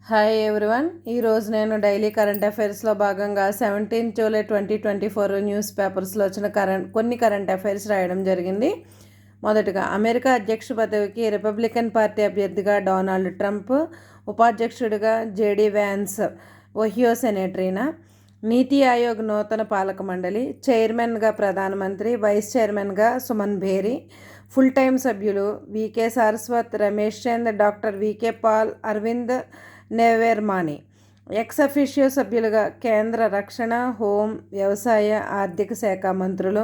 Hi everyone. ఈరోజు నేను daily current అఫైర్స్లో భాగంగా 17 జూలై 2024 న్యూస్ పేపర్స్లో వచ్చిన కొన్ని కరెంట్ అఫైర్స్ రాయడం జరిగింది. మొదటగా, అమెరికా అధ్యక్ష పదవికి రిపబ్లికన్ పార్టీ అభ్యర్థిగా డొనాల్డ్ ట్రంప్, ఉపాధ్యక్షుడిగా జేడీ వ్యాన్స్, ఒహియో సెనేటరీనా. నీతి ఆయోగ్ నూతన పాలక మండలి, చైర్మన్గా ప్రధానమంత్రి, వైస్ చైర్మన్గా సుమన్ భేరి, ఫుల్ టైం సభ్యులు VK Saraswat, Ramesh Chand, doctor VK Paul, Arvind నెవేర్మాని. ఎక్స్ అఫీషియో సభ్యులుగా కేంద్ర రక్షణ, హోం, వ్యవసాయ, ఆర్థిక శాఖ మంత్రులు.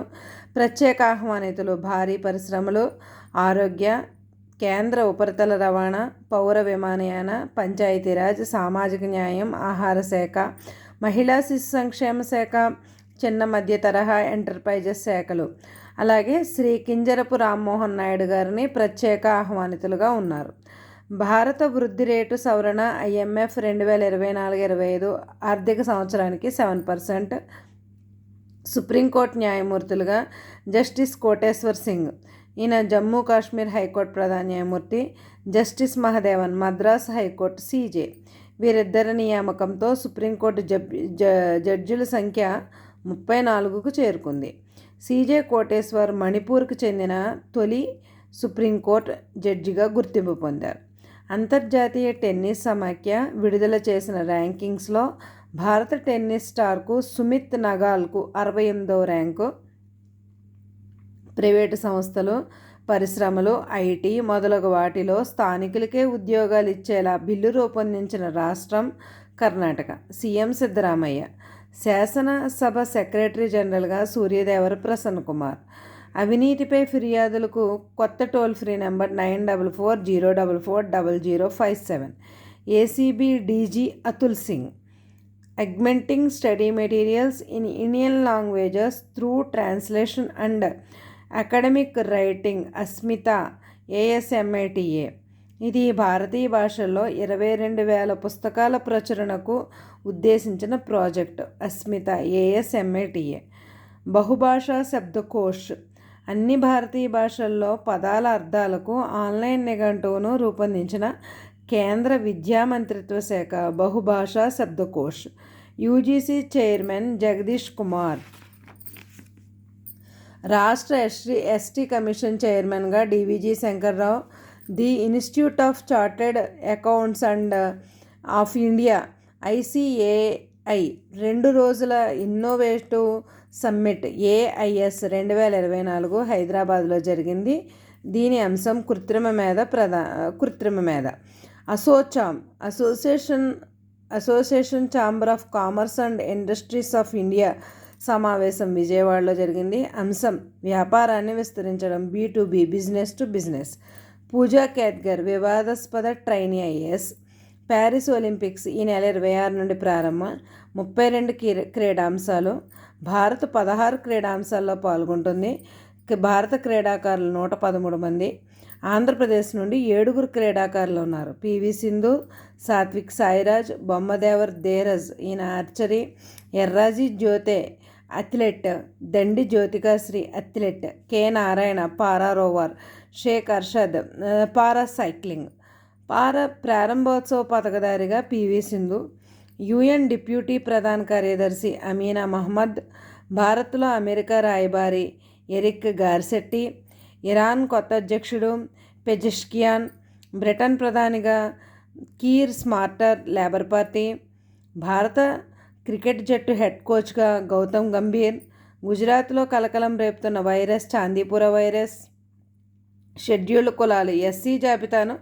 ప్రత్యేక ఆహ్వానితులు భారీ పరిశ్రమలు, ఆరోగ్య, కేంద్ర ఉపరితల రవాణా, పౌర విమానయాన, పంచాయతీరాజ్, సామాజిక న్యాయం, ఆహార శాఖ, మహిళా శిశు సంక్షేమ శాఖ, చిన్న మధ్య తరహా ఎంటర్ప్రైజెస్ శాఖలు. అలాగే శ్రీ కింజరపు రామ్మోహన్ నాయుడు గారిని ప్రత్యేక ఆహ్వానితులుగా ఉన్నారు. భారత వృద్ధి రేటు సవరణ IMF 2024-25 ఆర్థిక సంవత్సరానికి 7%. సుప్రీంకోర్టు న్యాయమూర్తులుగా జస్టిస్ కోటేశ్వర్ సింగ్, ఈయన జమ్మూ కాశ్మీర్ హైకోర్టు ప్రధాన న్యాయమూర్తి, justice Mahadevan, Madras high court CJ. వీరిద్దరి నియామకంతో సుప్రీంకోర్టు జడ్జిల సంఖ్య 34కు చేరుకుంది. CJ కోటేశ్వర్ మణిపూర్కు చెందిన తొలి సుప్రీంకోర్టు జడ్జిగా గుర్తింపు పొందారు. అంతర్జాతీయ టెన్నిస్ సమాఖ్య విడుదల చేసిన ర్యాంకింగ్స్లో భారత టెన్నిస్ స్టార్కు సుమిత్ నగాల్కు 68వ ర్యాంకు. ప్రైవేటు సంస్థలు, పరిశ్రమలు, IT మొదలగు వాటిలో స్థానికులకే ఉద్యోగాలు ఇచ్చేలా బిల్లు రూపొందించిన రాష్ట్రం కర్ణాటక. CM సిద్ధరామయ్య. శాసనసభ సెక్రటరీ జనరల్గా సూర్యదేవర ప్రసన్న కుమార్. అవినీతిపై ఫిర్యాదులకు కొత్త toll free number 9440440057. ACB DG Atul Singh. Augmenting study materials in Indian languages through translation and academic writing Asmita ASMATA. ఇది భారతీయ భాషల్లో 22,000 పుస్తకాల ప్రచురణకు ఉద్దేశించిన ప్రాజెక్టు. అస్మిత ASMATA. బహుభాషా శబ్దకోష్. అన్ని భారతీయ భాషల్లో పదాల అర్థాలకు ఆన్లైన్ నిఘంటువును రూపొందించిన కేంద్ర విద్యా మంత్రిత్వ శాఖ బహుభాషా శబ్దకోష్. UGC chairman Jagadish Kumar. రాష్ట్ర ST కమిషన్ చైర్మన్గా DVG Shankar Rao. The institute of chartered accounts and of India ICAI 2 రోజుల ఇన్నోవేటివ్ సమ్మిట్ AIS 2024 హైదరాబాద్లో జరిగింది. దీని అంశం కృత్రిమ మేధ. Association chamber of commerce and industries of India సమావేశం విజయవాడలో జరిగింది. అంశం వ్యాపారాన్ని విస్తరించడం, B2B, బిజినెస్ టు బిజినెస్. పూజా కేత్కర్ వివాదాస్పద ట్రైనీ IAS. ప్యారిస్ ఒలింపిక్స్ ఈ నెల 26 నుండి ప్రారంభం. 32 క్రీడాంశాలు. భారత్ 16 క్రీడాంశాల్లో పాల్గొంటుంది. భారత క్రీడాకారులు 113 మంది. ఆంధ్రప్రదేశ్ నుండి 7 క్రీడాకారులు ఉన్నారు. PV సింధు, సాత్విక్ సాయిరాజ్, బొమ్మదేవర్ ధీరజ్, ఈయన ఆర్చరీ. ఎర్రాజీ జ్యోతే అథ్లెట్, దండి జ్యోతికాశ్రీ అథ్లెట్, K నారాయణ పారా రోవర్, షేక్ అర్షద్ పారా సైక్లింగ్. ప్రారంభోత్సవ పథకధారిగా PV సింధు. UN డిప్యూటీ ప్రధాన కార్యదర్శి అమీనా మహమ్మద్. భారత్లో అమెరికా రాయబారి ఎరిక్ గార్సెట్టి. ఇరాన్ కొత్త అధ్యక్షుడు పెజెష్కియాన్. బ్రిటన్ ప్రధానిగా కీర్ స్మార్టర్, లేబర్ పార్టీ. భారత క్రికెట్ జట్టు హెడ్ కోచ్గా గౌతమ్ గంభీర్. గుజరాత్లో కలకలం రేపుతున్న వైరస్ చాందీపుర వైరస్. షెడ్యూల్డ్ కులాలు SC జాబితాను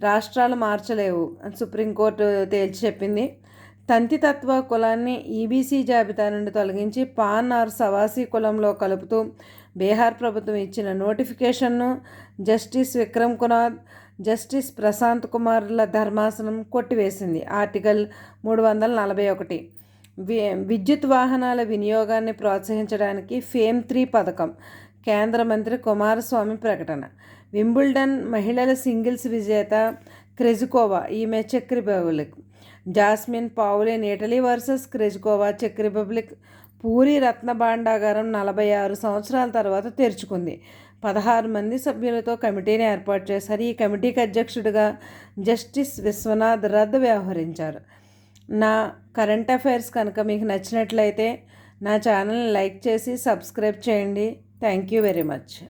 రాష్ట్రాలు మార్చలేవు అని సుప్రీంకోర్టు తేల్చి చెప్పింది. తంతితత్వ కులాన్ని EBC జాబితా నుండి తొలగించి పాన్ ఆర్ సవాసీ కులంలో కలుపుతూ బీహార్ ప్రభుత్వం ఇచ్చిన నోటిఫికేషన్ను జస్టిస్ విక్రమ్ కునాద్, జస్టిస్ ప్రశాంత్ కుమార్ల ధర్మాసనం కొట్టివేసింది. ఆర్టికల్ 341. విద్యుత్ వాహనాల వినియోగాన్ని ప్రోత్సహించడానికి FAME 3 పథకం. కేంద్ర మంత్రి కుమారస్వామి ప్రకటన. వింబుల్డన్ మహిళల సింగిల్స్ విజేత క్రెజికోవా, ఈమె check republic. Jasmine పావులిన్ Italy versus Krejcikova, check republic. Puri రత్న భాండాగారం 46 సంవత్సరాల తర్వాత తెరుచుకుంది. 16 మంది సభ్యులతో కమిటీని ఏర్పాటు చేశారు. ఈ కమిటీకి అధ్యక్షుడిగా జస్టిస్ విశ్వనాథ్ రథ్ వ్యవహరించారు. నా కరెంట్ అఫైర్స్ కనుక మీకు నచ్చినట్లయితే నా ఛానల్ని లైక్ చేసి సబ్స్క్రైబ్ చేయండి. Thank you very much.